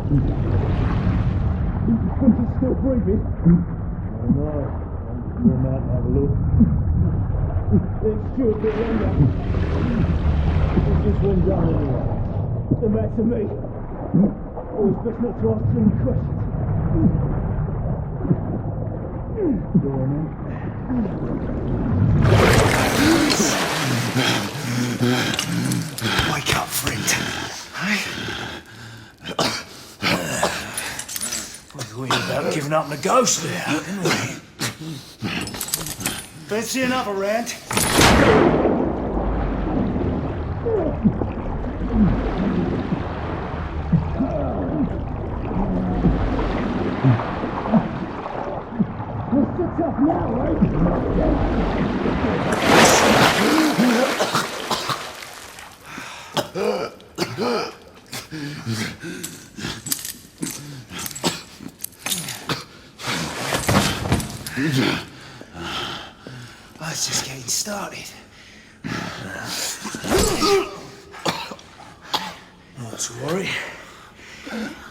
He's still breathing. Oh no. I'll warm out and have a look. It's still a bit longer. What's this one done anyway? The matter me. Always best not to ask too many questions. Go on then. Wake up, friend. Hey? We about giving up the ghost there, didn't we? Fancy another round? What's up now, Oh, it's just getting started. Not to worry.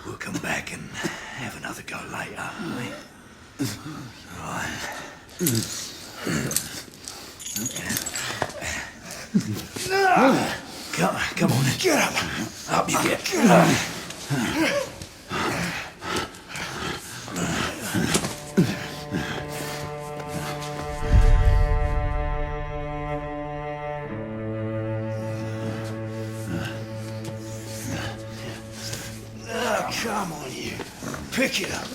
We'll come back and have another go later, won't we? Right. Come on, get up. Up you get. Come on, you. Pick it up.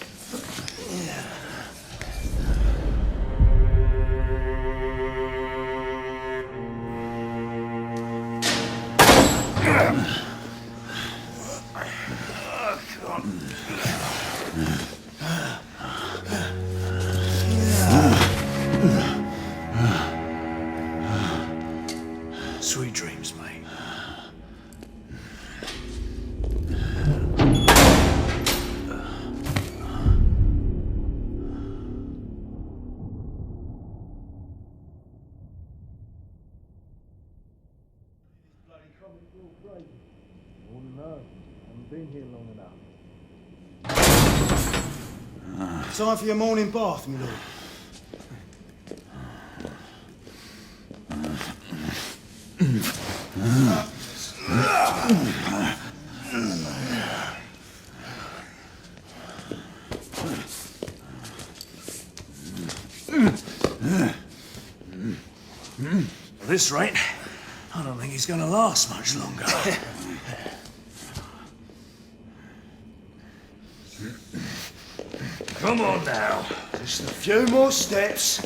Yeah. Sweet dreams, mate. Been here long enough. Time for your morning bath, my lord. At this rate, I don't think he's going to last much longer. Come on now. Just a few more steps.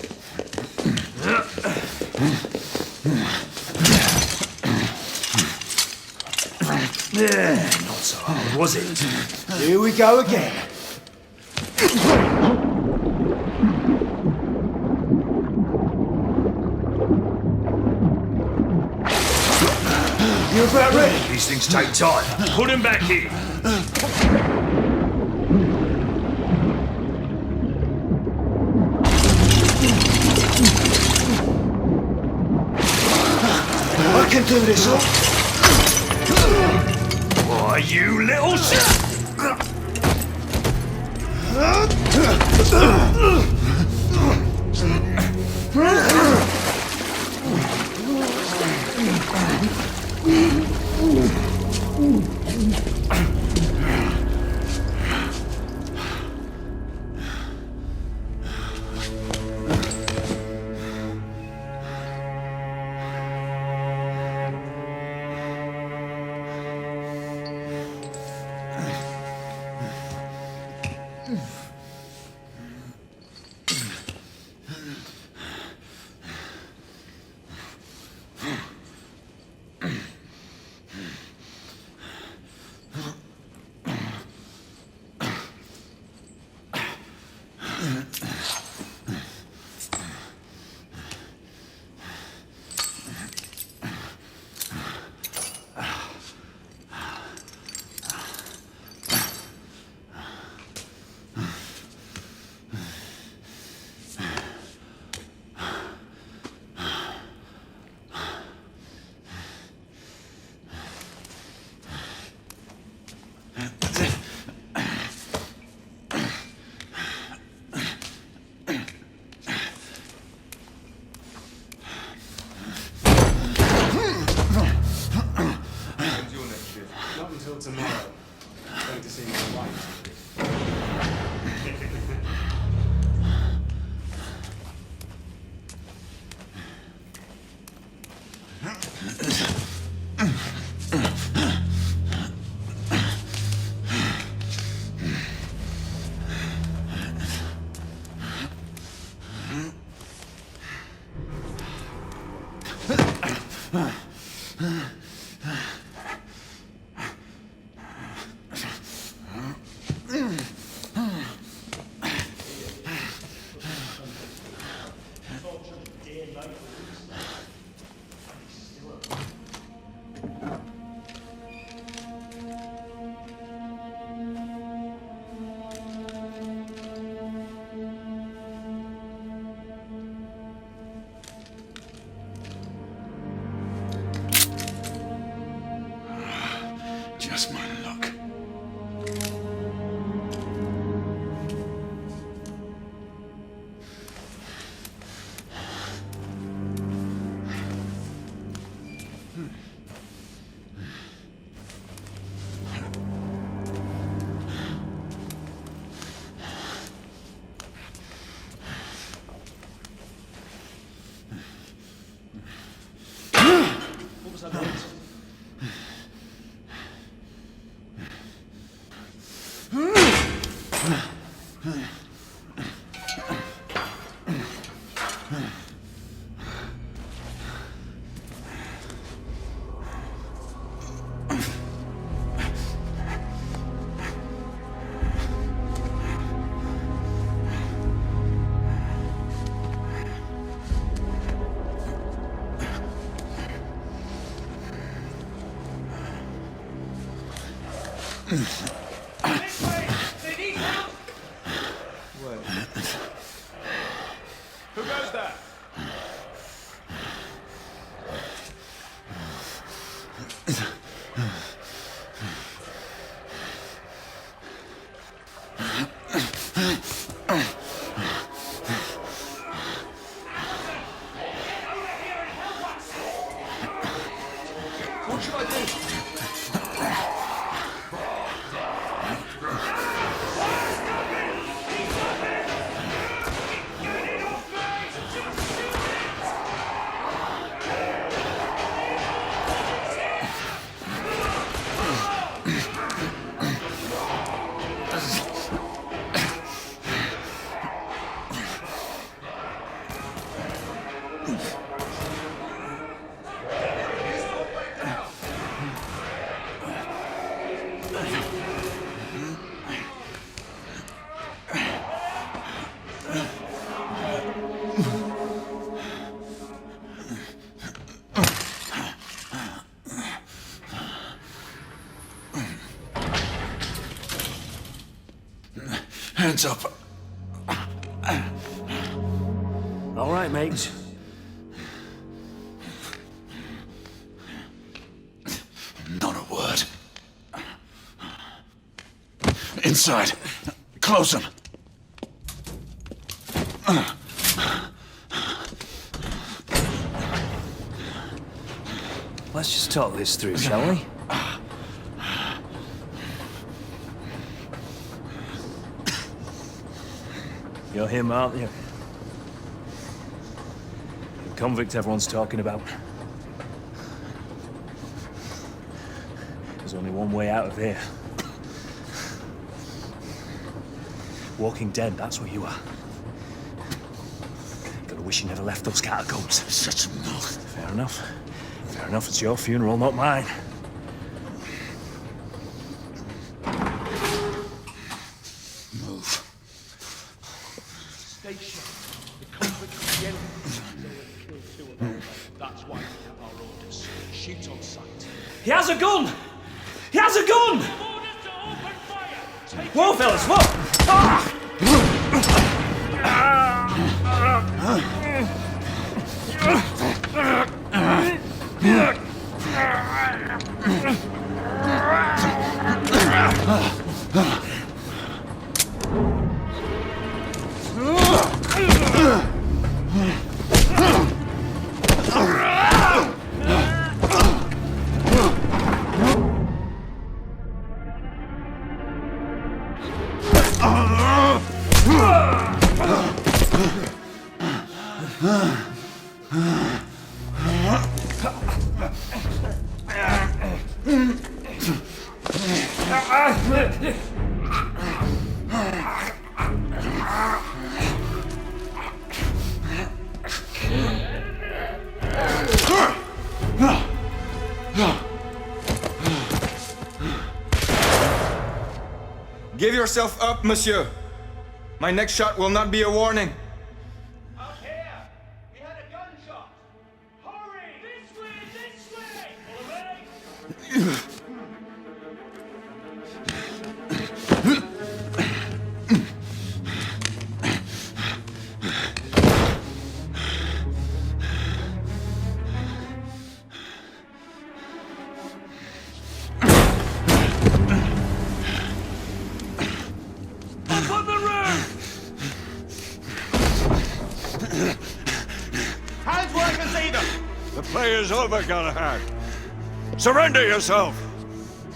Yeah, not so hard, was it? Here we go again. You about ready? These things take time. Put him back in. I can do this, look. Why, you little shit! Not until tomorrow. I'm going to see my wife. Just my luck. What was that noise? They need help! Where? Who goes there? What should I do? Hands up. All right, mates. Not a word. Inside. Close them. Let's just talk this through, shall we? You're him, aren't you? The convict everyone's talking about. There's only one way out of here. Walking dead, that's what you are. Gotta wish you never left those catacombs. Such a mouth. Fair enough. Fair enough, it's your funeral, not mine. Move. Station. The conflict with the enemy. They have killed two of them. That's why we have our orders. Shoot on sight. He has a gun! He has a gun! Orders to open fire! Take Whoa, fellas, whoa! Ah! Give yourself up, monsieur. My next shot will not be a warning. Out here! We had a gunshot! Hurry! This way! This way! All right? The play is over, Galahad. Surrender yourself!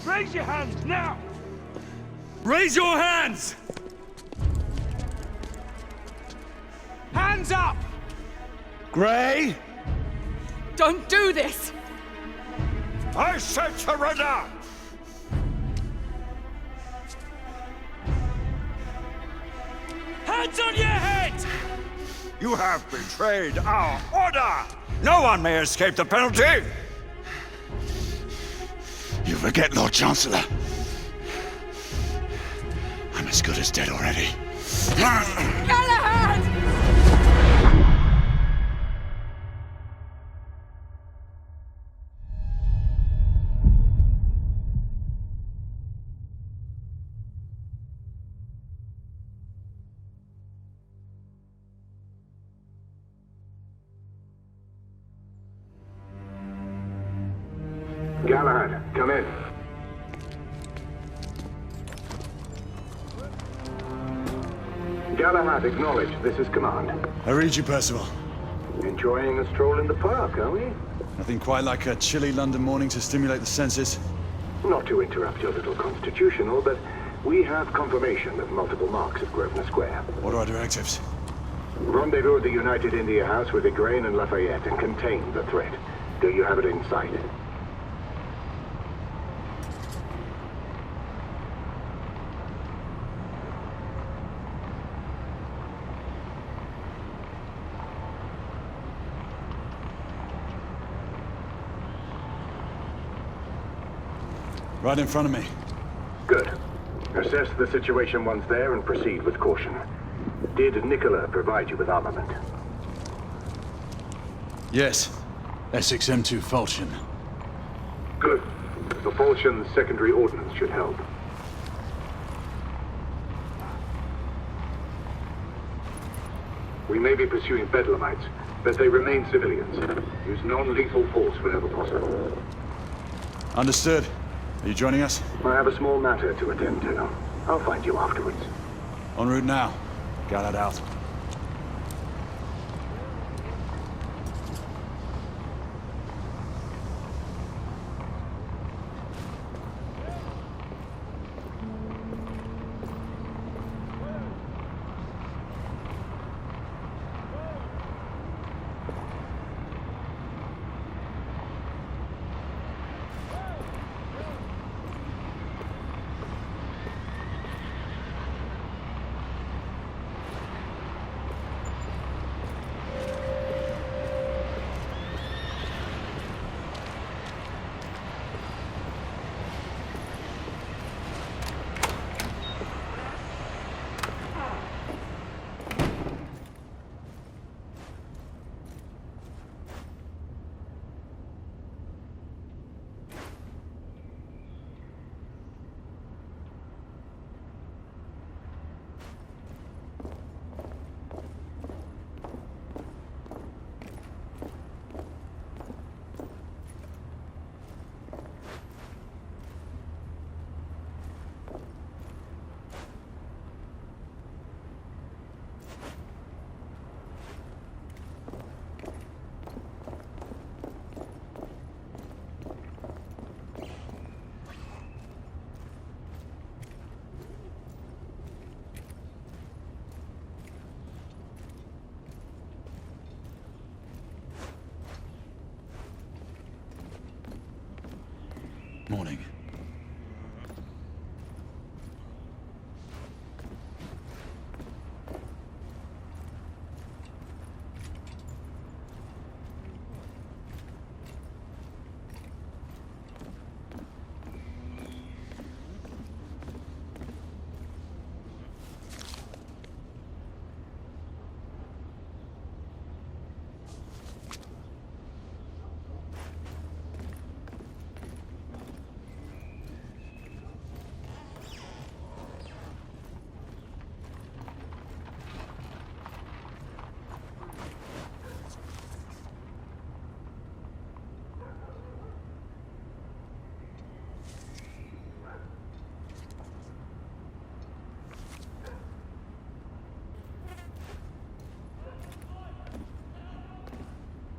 Raise your hands, now! Raise your hands! Hands up! Grey, Don't do this! I said surrender! Hands on your head! You have betrayed our order! No one may escape the penalty! You forget, Lord Chancellor. I'm as good as dead already. Galahad! Galahad, come in. Galahad, acknowledge. This is command. I read you, Percival. Enjoying a stroll in the park, are we? Nothing quite like a chilly London morning to stimulate the senses. Not to interrupt your little constitutional, but we have confirmation of multiple marks at Grosvenor Square. What are our directives? Rendezvous at the United India House with Igraine and Lafayette and contain the threat. Do you have it in sight? Right in front of me. Good. Assess the situation once there and proceed with caution. Did Nikola provide you with armament? Yes. Essex M2 Falchion. Good. The Falchion's secondary ordnance should help. We may be pursuing Bedlamites, but they remain civilians. Use non-lethal force whenever possible. Understood. Are you joining us? I have a small matter to attend to. I'll find you afterwards. En route now. Galahad out.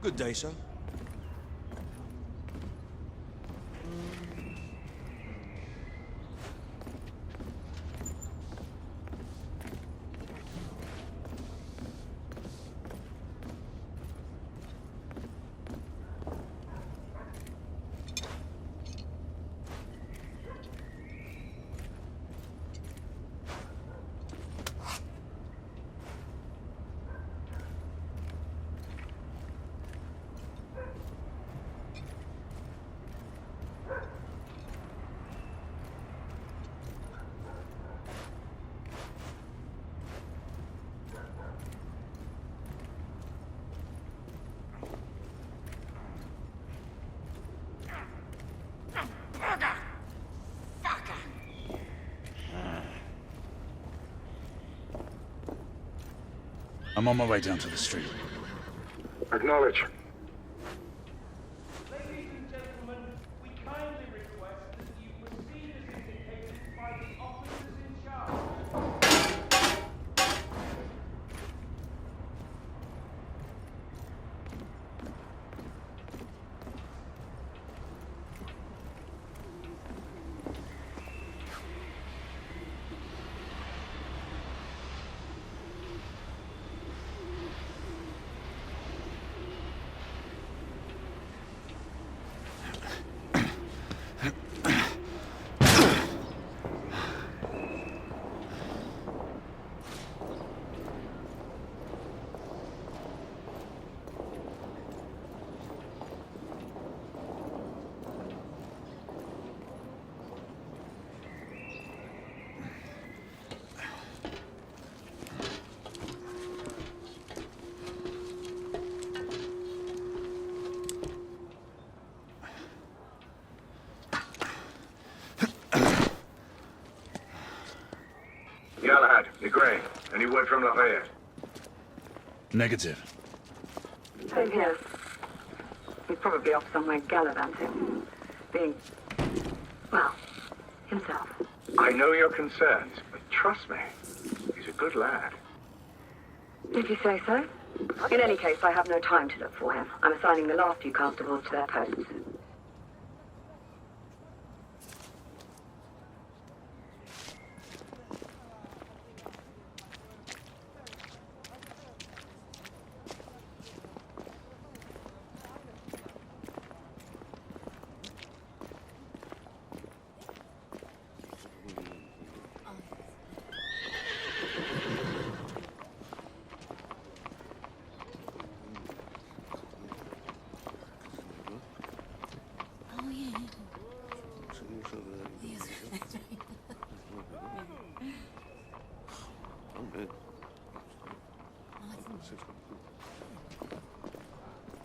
Good day, sir. I'm on my way down to the street. Acknowledge. Ladies and gentlemen, we kindly request that you proceed as indicated by the officers in charge. Galahad, Igraine, any word from Lafayette? Negative. Same here. He's probably off somewhere gallivanting. Being, well, himself. I know your concerns, but trust me, he's a good lad. Did you say so? In any case, I have no time to look for him. I'm assigning the last few constables to their posts.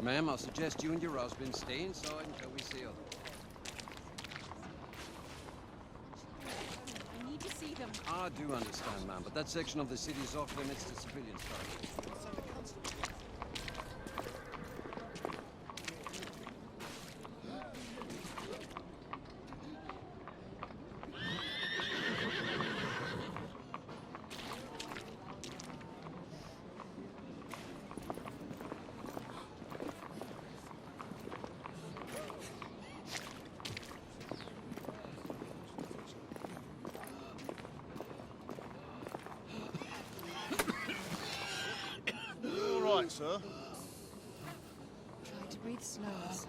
Ma'am, I'll suggest you and your husband stay inside until we see others. I need to see them. I do understand, ma'am, but that section of the city is off limits to civilians. Sir. Try to breathe slower, sir.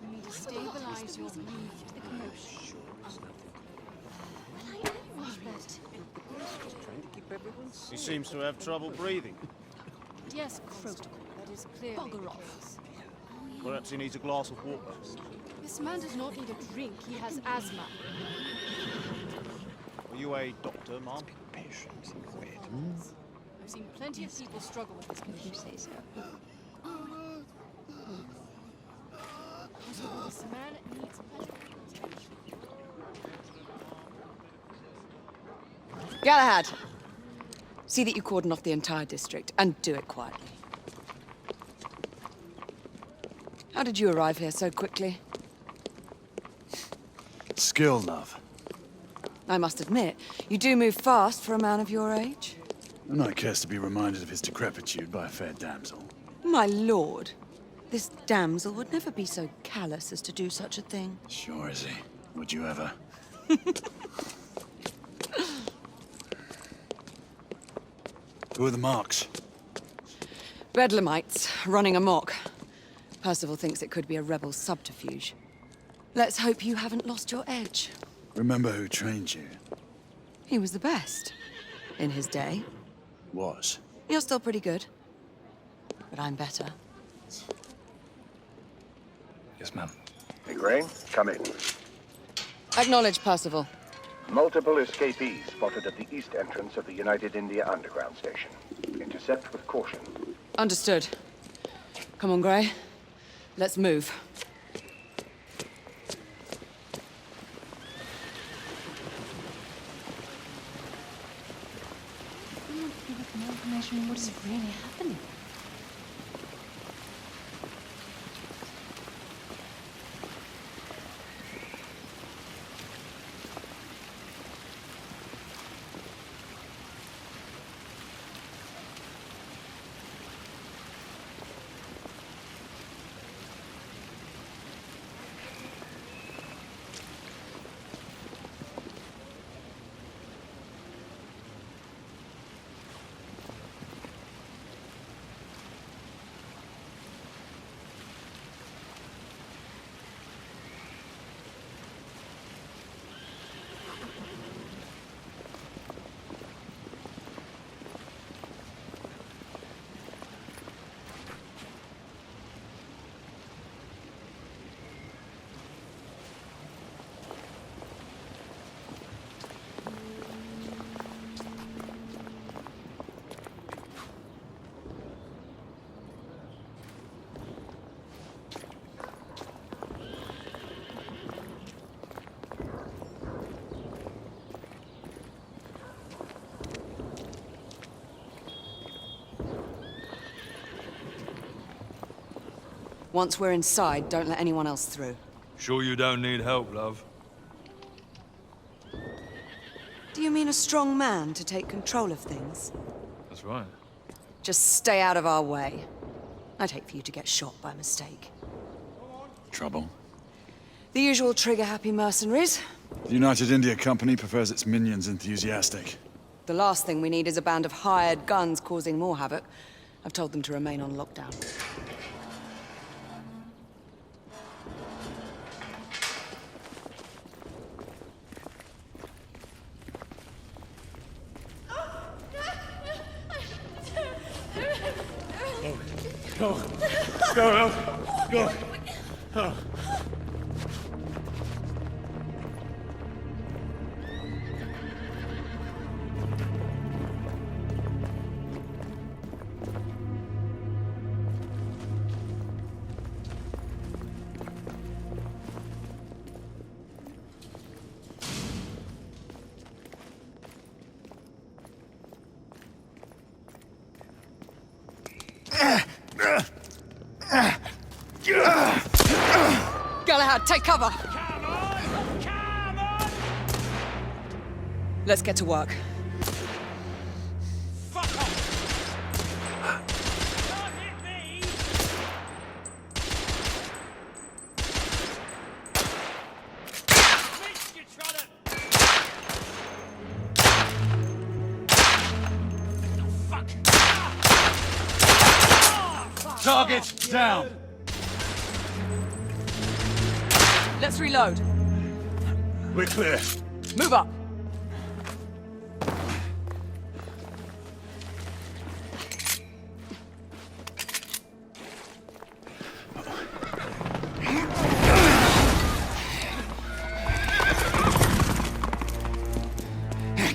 You need to stabilize your breathing to the commotion. He seems to have trouble breathing. Yes, Constable. That is clearly Bugger off. Perhaps he needs a glass of water. This man does not need a drink. He has asthma. Are you a doctor, ma'am? I've seen plenty of people struggle with this condition. You say so. This man needs medical attention. Galahad! See that you cordon off the entire district, and do it quietly. How did you arrive here so quickly? Skill, love. I must admit, you do move fast for a man of your age. And I cares to be reminded of his decrepitude by a fair damsel. My lord, this damsel would never be so callous as to do such a thing. Sure is he. Would you ever? Who are the marks? Bedlamites, running amok. Percival thinks it could be a rebel subterfuge. Let's hope you haven't lost your edge. Remember who trained you? He was the best. In his day. Was. You're still pretty good. But I'm better. Yes, ma'am. Igraine, come in. Acknowledge, Percival. Multiple escapees spotted at the east entrance of the United India Underground Station. Intercept with caution. Understood. Come on, Grey. Let's move. I want to give us more information on what is really happening. Once we're inside, don't let anyone else through. Sure you don't need help, love? Do you mean a strong man to take control of things? That's right. Just stay out of our way. I'd hate for you to get shot by mistake. Trouble? The usual trigger-happy mercenaries. The United India Company prefers its minions enthusiastic. The last thing we need is a band of hired guns causing more havoc. I've told them to remain on lockdown. Go. Go, love. Go. Oh. Galahad, take cover! Come on! Come on! Let's get to work. Fuck off! Can't hit me! Bitch, you trying to... Fuck! Target down! Let's reload. We're clear. Move up.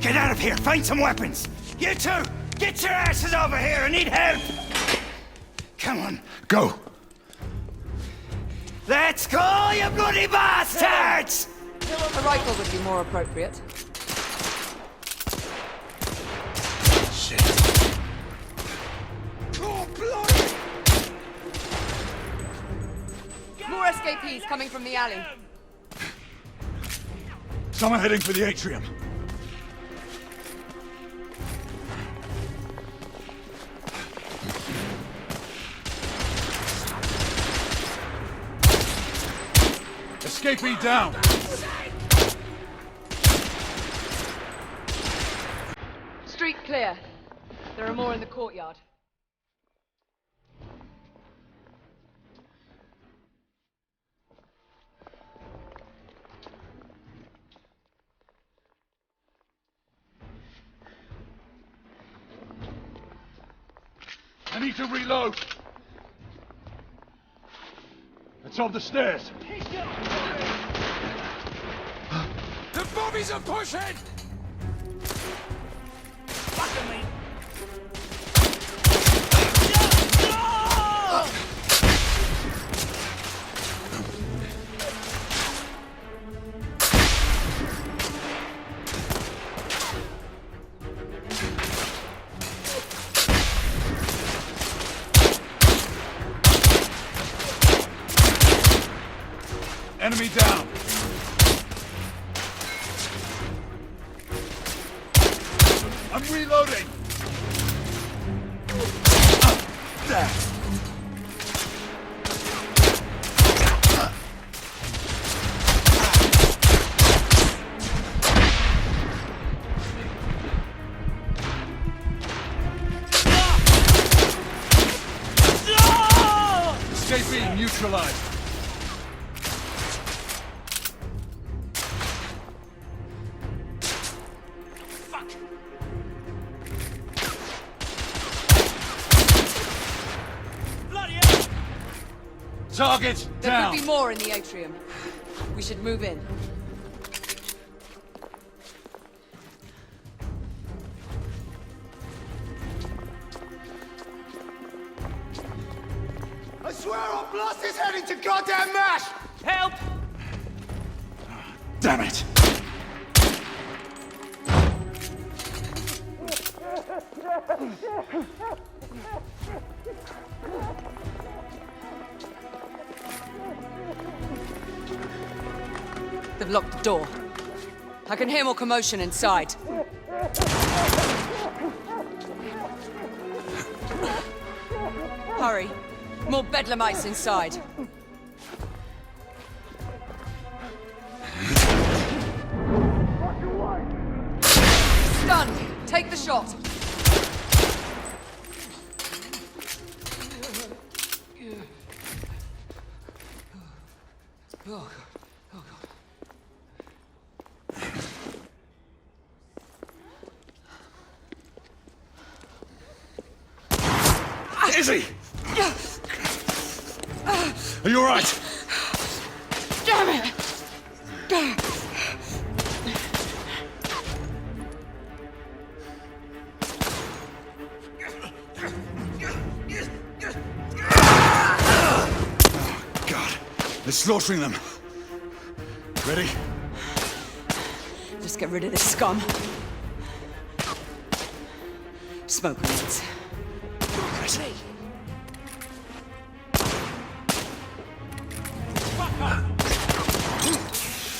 Get out of here! Find some weapons! You two! Get your asses over here! I need help! Come on. Go! Let's go, you bloody bastards! A rifle would be more appropriate. Shit. Oh, bloody! More escapees coming from the alley. Some are heading for the atrium. Escapee down! Street clear. There are more in the courtyard. I need to reload! It's on the stairs! The bobbies are pushing! Fuck me! Enemy down! I'm reloading! Escapee neutralized! Target There down! could be more in the atrium. We should move in. I swear I'll blast his head into goddamn mash! Help! Damn it! They've locked the door. I can hear more commotion inside. Hurry. More bedlamites inside. Stunned! Take the shot! Oh, oh God. Izzy! Are you all right? Damn it! God, they're slaughtering them. Ready? Just get rid of this scum. Smoke grenades. Ready.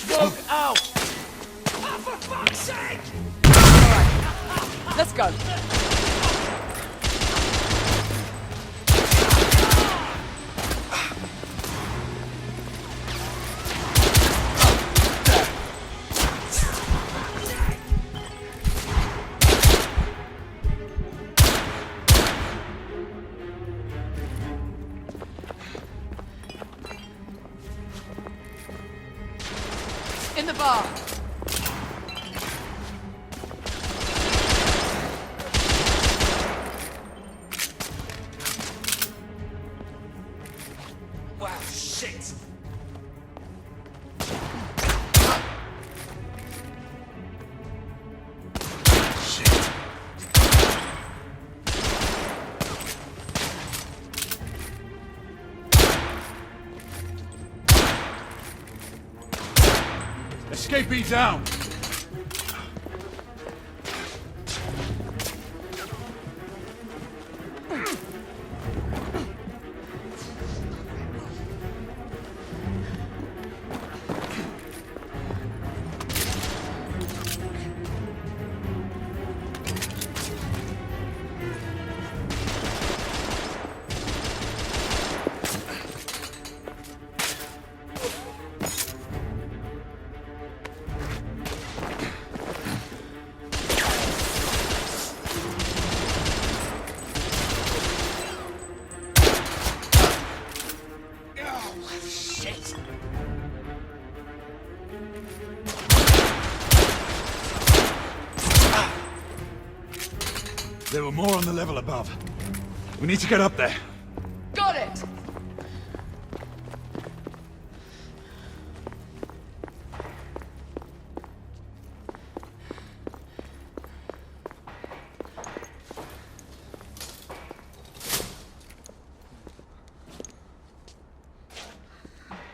Smoke out! Oh, for fuck's sake! Alright, let's go. In the bar. Wow, shit! Escapee down! There were more on the level above. We need to get up there. Got it!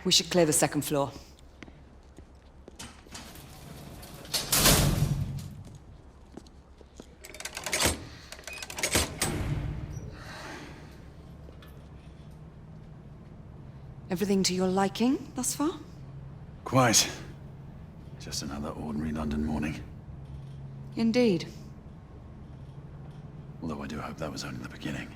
We should clear the second floor. Everything to your liking thus far? Quite. Just another ordinary London morning. Indeed. Although I do hope that was only the beginning.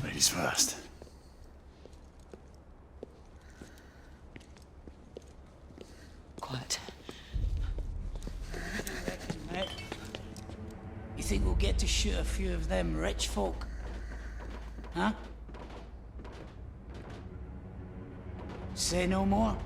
Ladies first. Quiet. Mate, you think we'll get to shoot a few of them rich folk? Huh? Say no more.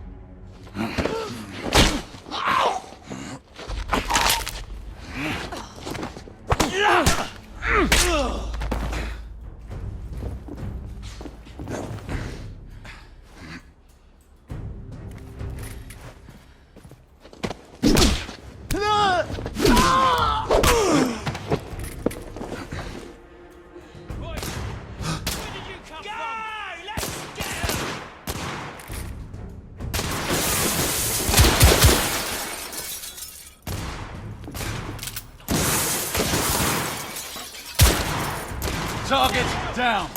Target down!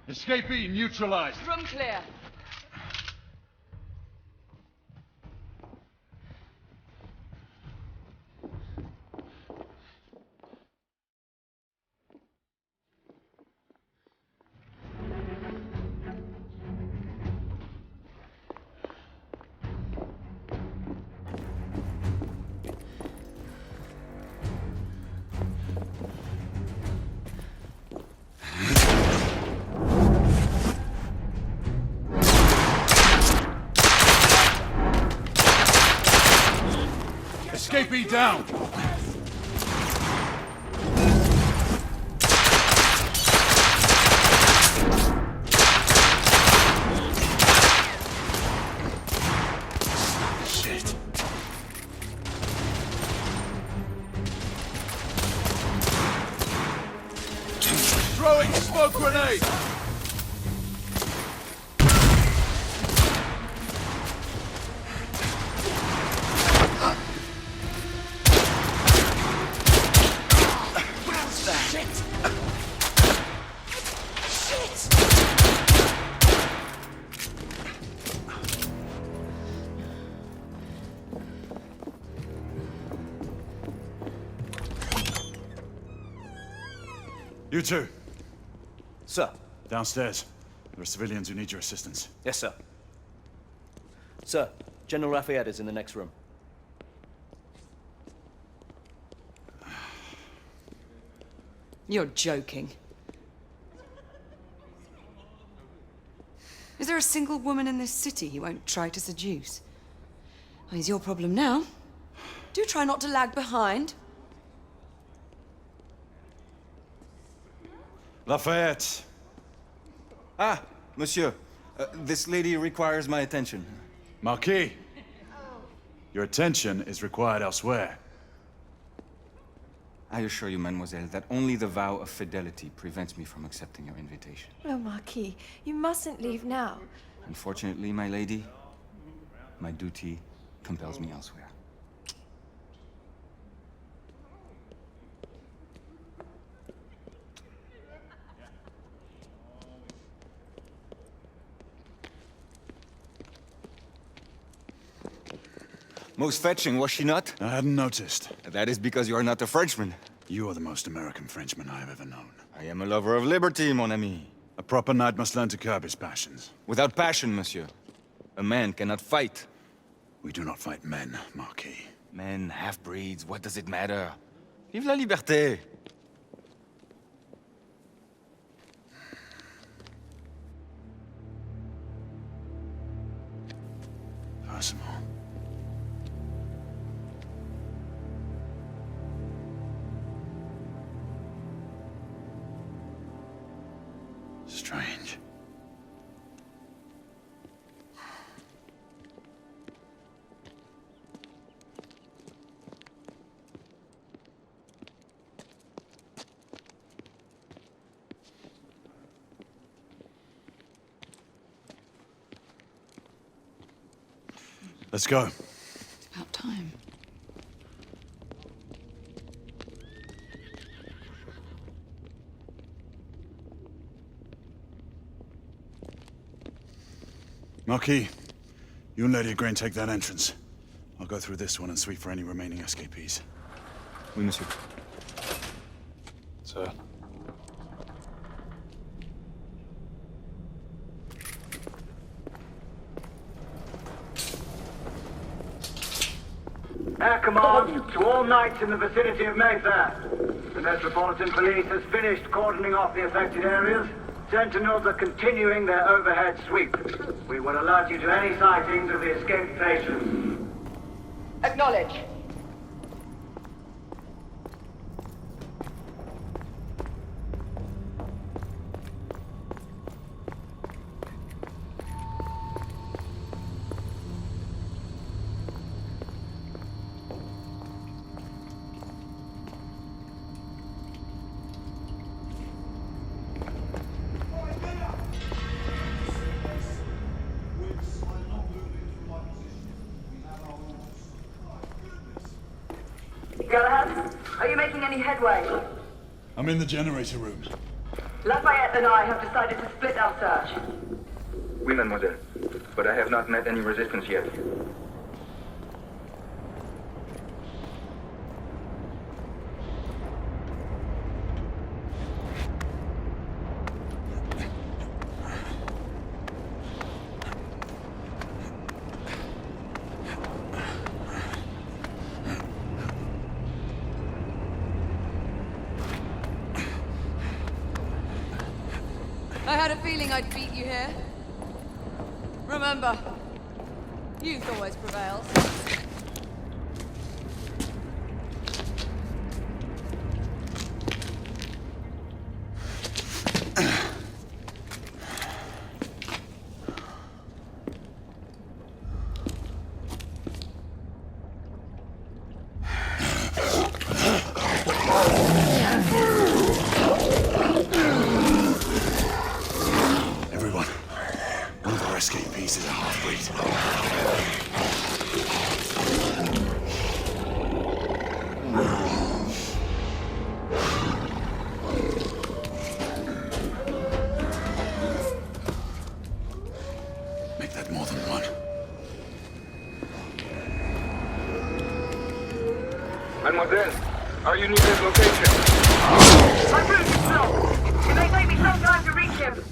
Escapee neutralized. Room clear. Escapee down! Shit. Throwing smoke grenade! You two. Sir. Downstairs. There are civilians who need your assistance. Yes, sir. Sir, General Lafayette is in the next room. You're joking. Is there a single woman in this city he won't try to seduce? Well, he's your problem now. Do try not to lag behind. Lafayette. Ah, monsieur. This lady requires my attention. Marquis. Your attention is required elsewhere. I assure you, mademoiselle, that only the vow of fidelity prevents me from accepting your invitation. Oh, Marquis, you mustn't leave now. Unfortunately, my lady, my duty compels me elsewhere. Most fetching, was she not? I hadn't noticed. That is because you are not a Frenchman. You are the most American Frenchman I have ever known. I am a lover of liberty, mon ami. A proper knight must learn to curb his passions. Without passion, monsieur, a man cannot fight. We do not fight men, Marquis. Men, half-breeds, what does it matter? Vive la liberté! Percival. Strange. Let's go. It's about time. Marquis, you and Lady Igraine take that entrance. I'll go through this one and sweep for any remaining escapees. Oui, monsieur. Sir. Air command to all knights in the vicinity of Mayfair. The Metropolitan Police has finished cordoning off the affected areas. Sentinels are continuing their overhead sweep. We will alert you to any sightings of the escaped patients. Acknowledge. Galahad, are you making any headway? I'm in the generator room. Lafayette and I have decided to split our search. Oui, mademoiselle. But I have not met any resistance yet. I had a feeling I'd beat you here. Remember, youth always prevails. Escapees is a half-breed. Make that more than one. Mademoiselle, are you near this location? My route is blocked. It may take me some time to reach him.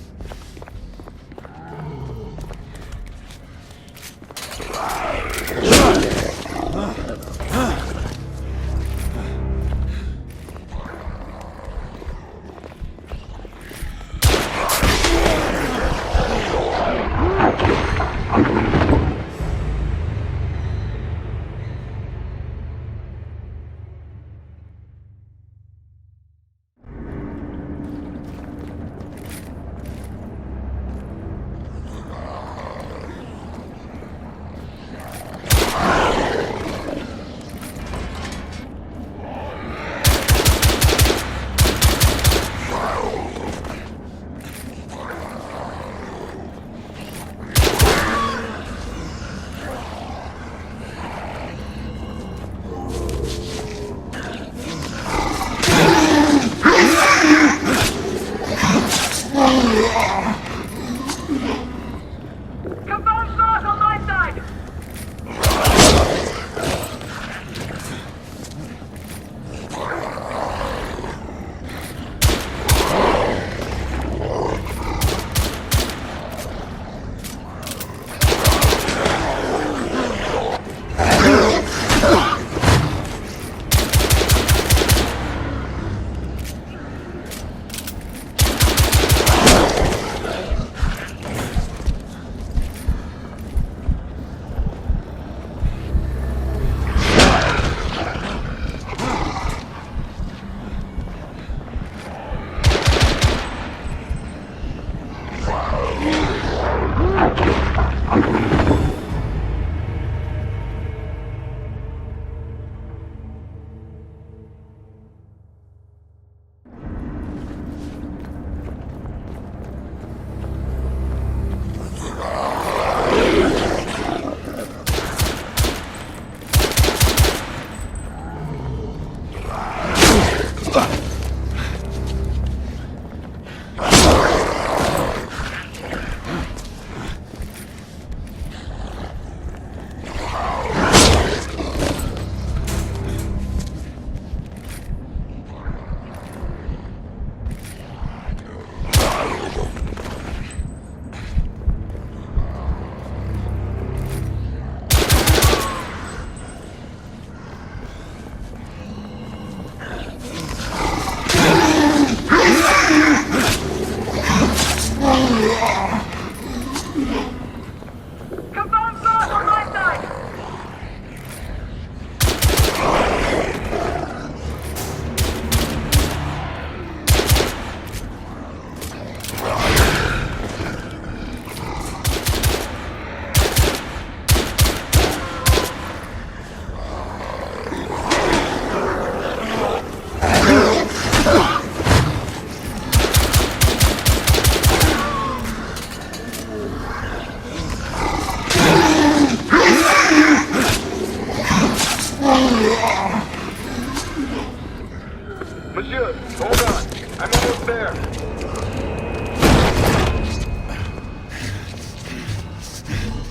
Monsieur, hold on. I'm almost there.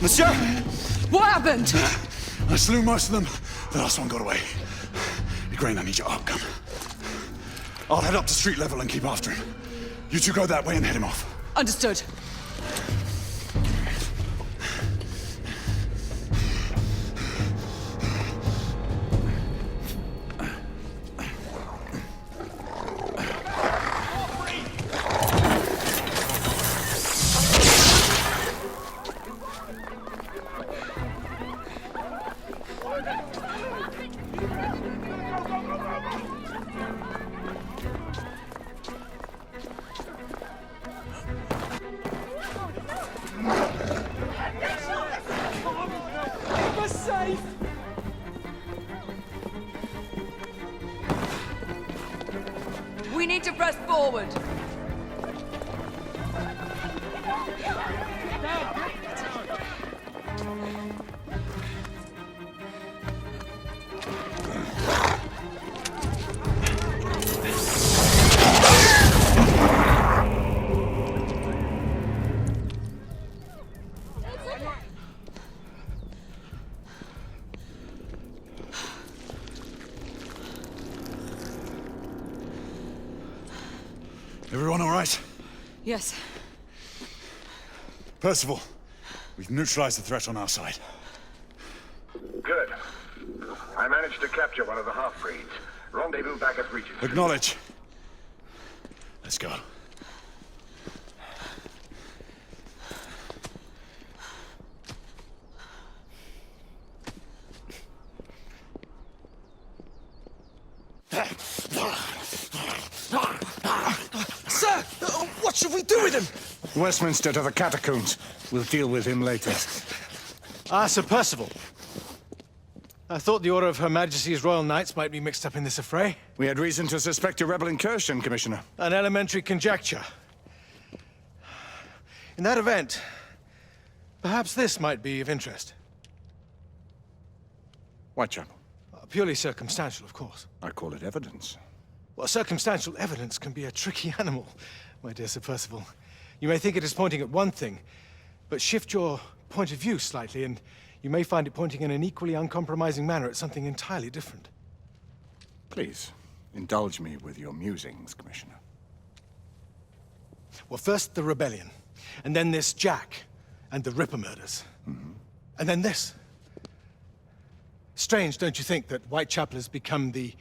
Monsieur! What happened? I slew most of them. The last one got away. Igraine, I need your arc gun. I'll head up to street level and keep after him. You two go that way and head him off. Understood. We need to press forward. Everyone all right? Yes. Percival, we've neutralized the threat on our side. Good. I managed to capture one of the half-breeds. Rendezvous back at Regent. Acknowledge. Let's go. Sir! What should we do with him? Westminster to the catacombs. We'll deal with him later. Sir Percival. I thought the Order of Her Majesty's Royal Knights might be mixed up in this affray. We had reason to suspect a rebel incursion, Commissioner. An elementary conjecture. In that event, perhaps this might be of interest. Whitechapel. Purely circumstantial, of course. I call it evidence. Well, circumstantial evidence can be a tricky animal, my dear Sir Percival. You may think it is pointing at one thing, but shift your point of view slightly, and you may find it pointing in an equally uncompromising manner at something entirely different. Please, indulge me with your musings, Commissioner. Well, first the rebellion, and then this Jack, and the Ripper murders. And then this. Strange, don't you think, that Whitechapel has become the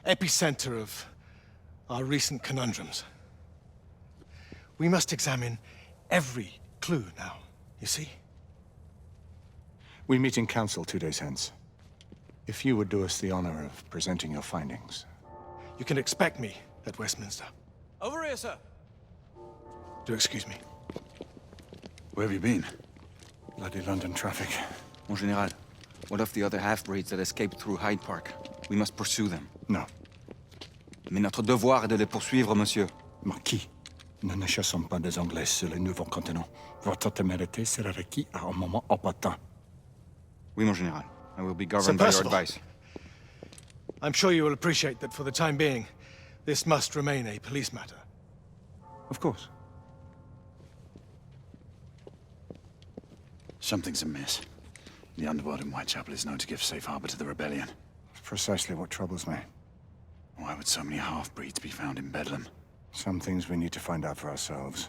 epicenter of our recent conundrums? We must examine every clue now, you see? We meet in council 2 days hence. If you would do us the honor of presenting your findings. You can expect me at Westminster. Over here, sir. Do excuse me. Where have you been? Bloody London traffic. Mon Général, what of the other half-breeds that escaped through Hyde Park? We must pursue them. No. Mais notre devoir est de les poursuivre, monsieur. Marquis, nous ne chassons pas des Anglais sur le nouveau continent. Votre témérité sera requis à un moment opportun. Oui, mon Général. I will be governed by your advice. I'm sure you will appreciate that for the time being, this must remain a police matter. Of course. Something's amiss. The underworld in Whitechapel is known to give safe harbor to the rebellion. It's precisely what troubles me. Why would so many half-breeds be found in Bedlam? Some things we need to find out for ourselves.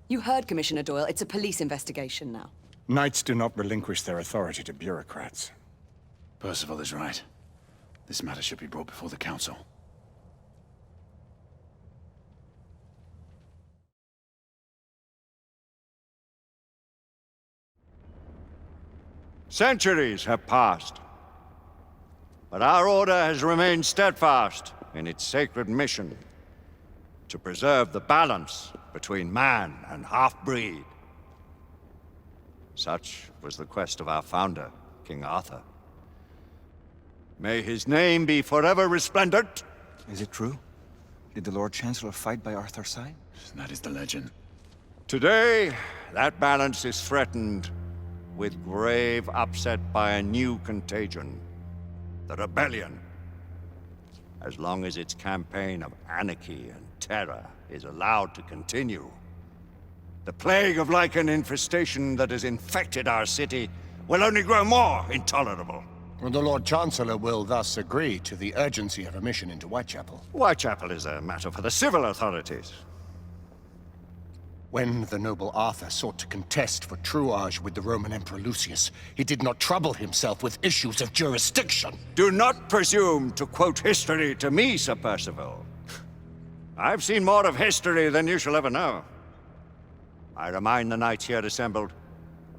You heard Commissioner Doyle. It's a police investigation now. Knights do not relinquish their authority to bureaucrats. Percival is right. This matter should be brought before the council. Centuries have passed, but our order has remained steadfast in its sacred mission to preserve the balance between man and half-breed. Such was the quest of our founder, King Arthur. May his name be forever resplendent. Is it true? Did the Lord Chancellor fight by Arthur's side? That is the legend. Today, that balance is threatened with grave upset by a new contagion, the rebellion. As long as its campaign of anarchy and terror is allowed to continue, the plague of Lycan infestation that has infected our city will only grow more intolerable. Well, the Lord Chancellor will thus agree to the urgency of a mission into Whitechapel. Whitechapel is a matter for the civil authorities. When the noble Arthur sought to contest for truage with the Roman Emperor Lucius, he did not trouble himself with issues of jurisdiction. Do not presume to quote history to me, Sir Percival. I've seen more of history than you shall ever know. I remind the knights here assembled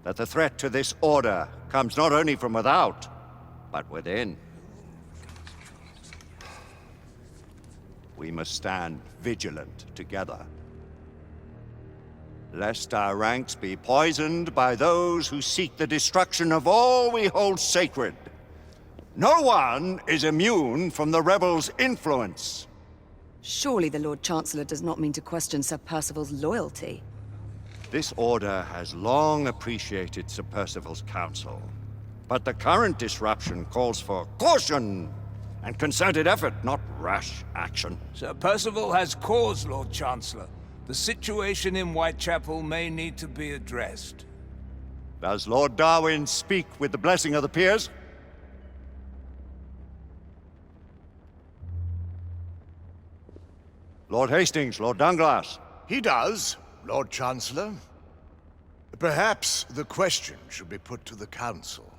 that the threat to this order comes not only from without, but within. We must stand vigilant together, lest our ranks be poisoned by those who seek the destruction of all we hold sacred. No one is immune from the rebels' influence. Surely the Lord Chancellor does not mean to question Sir Percival's loyalty. This order has long appreciated Sir Percival's counsel, but the current disruption calls for caution and concerted effort, not rash action. Sir Percival has cause, Lord Chancellor. The situation in Whitechapel may need to be addressed. Does Lord Darwin speak with the blessing of the peers? Lord Hastings, Lord Dunglass. He does, Lord Chancellor. Perhaps the question should be put to the Council.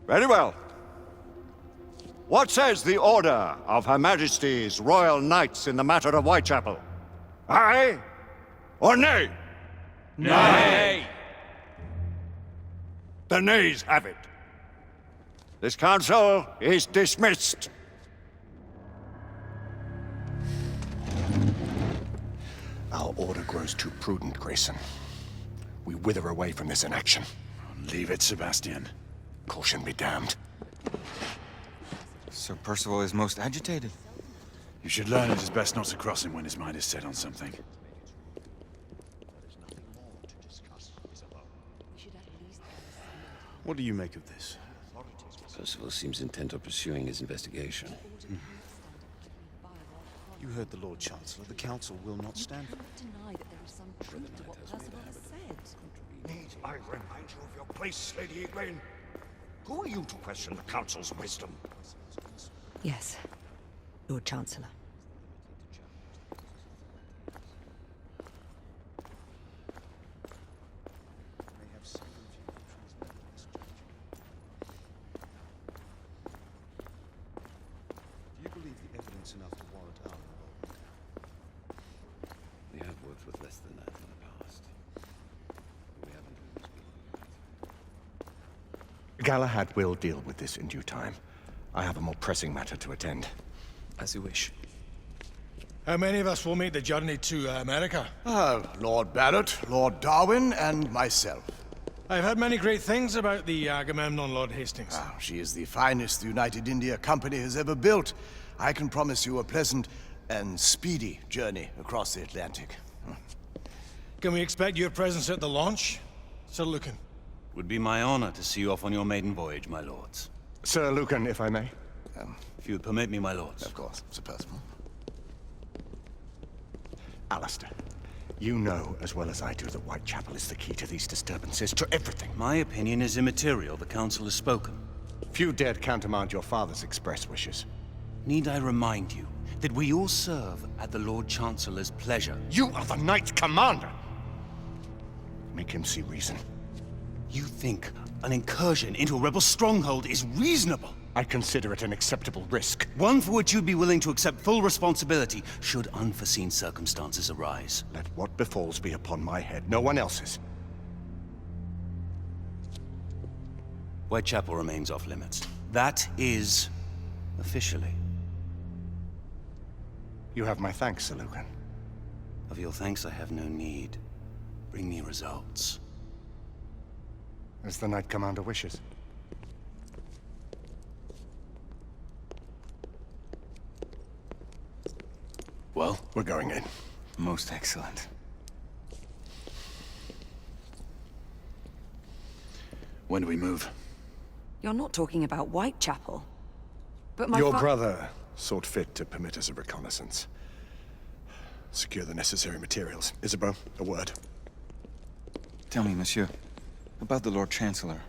Very well. What says the Order of Her Majesty's Royal Knights in the matter of Whitechapel? Aye or nay? Nay! The nays have it. This council is dismissed. Our order grows too prudent, Grayson. We wither away from this inaction. Leave it, Sebastian. Caution be damned. Sir Percival is most agitated. You should learn it is best not to cross him when his mind is set on something. What do you make of this? Percival seems intent on pursuing his investigation. You heard the Lord Chancellor. The Council will not stand for it. Deny that there is some truth to what Percival has said. Need I remind you of your place, Lady Igraine? Who are you to question the Council's wisdom? Yes, Lord Chancellor. Do you believe the evidence enough to warrant our involvement? We have worked with less than that in the past. But we haven't always been. Galahad will deal with this in due time. I have a more pressing matter to attend. As you wish. How many of us will make the journey to America? Lord Barrett, Lord Darwin, and myself. I've heard many great things about the Agamemnon, Lord Hastings. She is the finest the United India Company has ever built. I can promise you a pleasant and speedy journey across the Atlantic. Can we expect your presence at the launch, Sir Lucan? Would be my honor to see you off on your maiden voyage, my lords. Sir Lucan, if I may. If you would permit me, my lords. Of course, Sir Percival. Alistair, you know as well as I do that Whitechapel is the key to these disturbances, to everything. My opinion is immaterial. The council has spoken. Few dared countermand your father's express wishes. Need I remind you that we all serve at the Lord Chancellor's pleasure? You are the Knight Commander! Make him see reason. You think an incursion into a rebel stronghold is reasonable? I consider it an acceptable risk. One for which you'd be willing to accept full responsibility should unforeseen circumstances arise. Let what befalls be upon my head, no one else's. Whitechapel remains off limits. That is officially. You have my thanks, Sir Lucan. Of your thanks I have no need. Bring me results. As the Knight Commander wishes. Well? We're going in. Most excellent. When do we move? You're not talking about Whitechapel. But my Your brother sought fit to permit us a reconnaissance. Secure the necessary materials. Isabeau, a word. Tell me, monsieur, about the Lord Chancellor.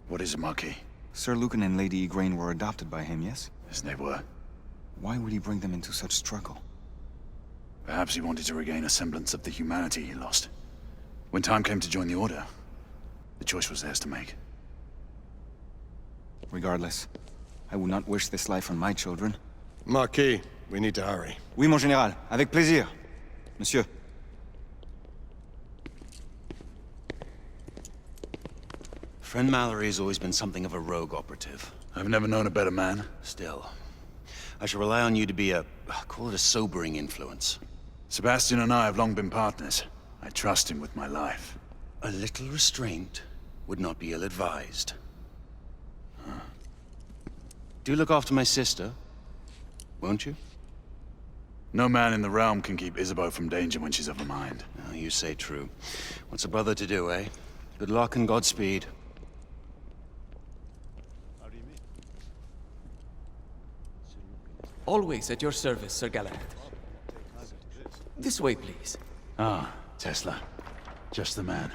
What is it, Marquis? Sir Lucan and Lady Igraine were adopted by him, yes? Yes, they were. Why would he bring them into such struggle? Perhaps he wanted to regain a semblance of the humanity he lost. When time came to join the Order, the choice was theirs to make. Regardless, I would not wish this life on my children. Marquis, we need to hurry. Oui, mon général. Avec plaisir. Monsieur. Friend Mallory has always been something of a rogue operative. I've never known a better man. Still, I shall rely on you to be call it a sobering influence. Sebastian and I have long been partners. I trust him with my life. A little restraint would not be ill-advised. Do look after my sister, won't you? No man in the realm can keep Isabeau from danger when she's of a mind. Oh, you say true. What's a brother to do, eh? Good luck and Godspeed. Always at your service, Sir Galahad. This way, please. Ah, Tesla. Just the man.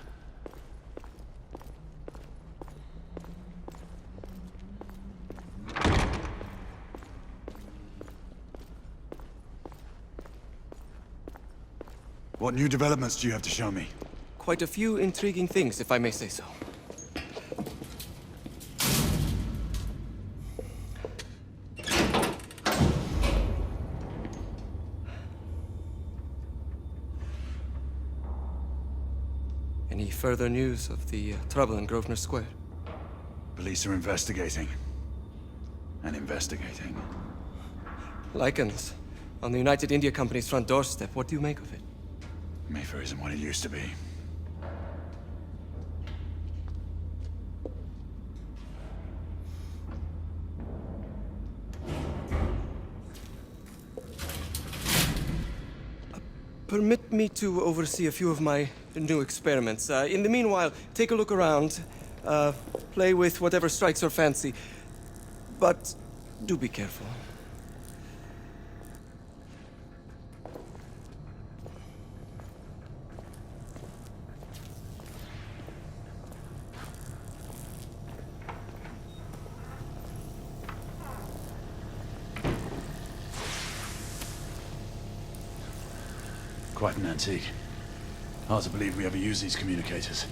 What new developments do you have to show me? Quite a few intriguing things, if I may say so. Any further news of the trouble in Grosvenor Square? Police are investigating. And investigating. Lycans, on the United India Company's front doorstep. What do you make of it? Mayfair isn't what it used to be. Permit me to oversee a few of my new experiments. In the meanwhile, take a look around. Play with whatever strikes your fancy. But do be careful. Quite an antique. Hard to believe we ever use these communicators.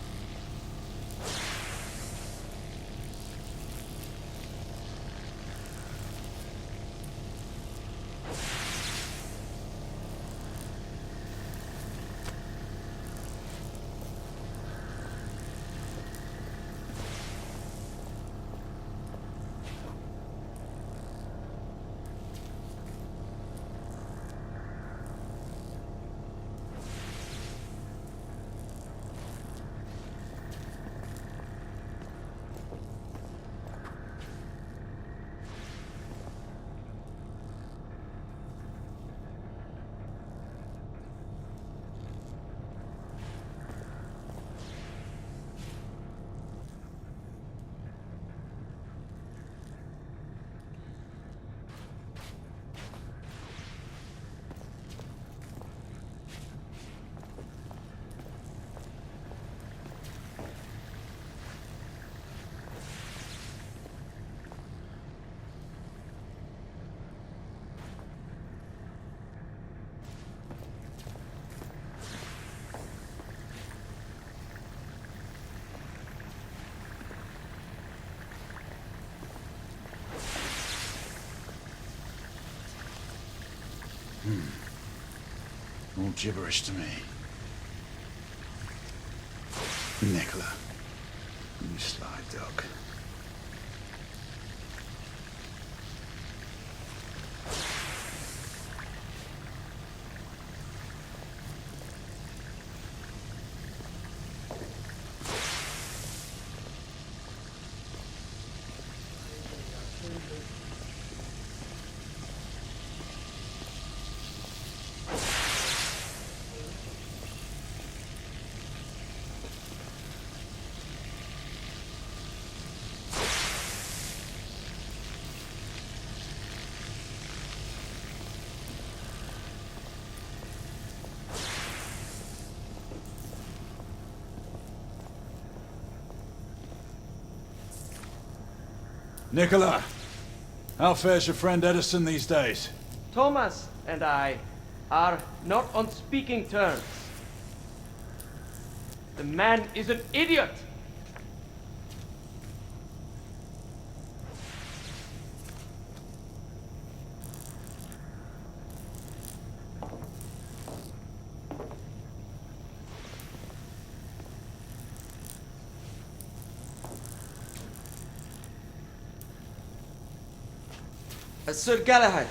gibberish to me. Nikola, you sly dog. Nikola, how fares your friend Edison these days? Thomas and I are not on speaking terms. The man is an idiot! Sir Galahad,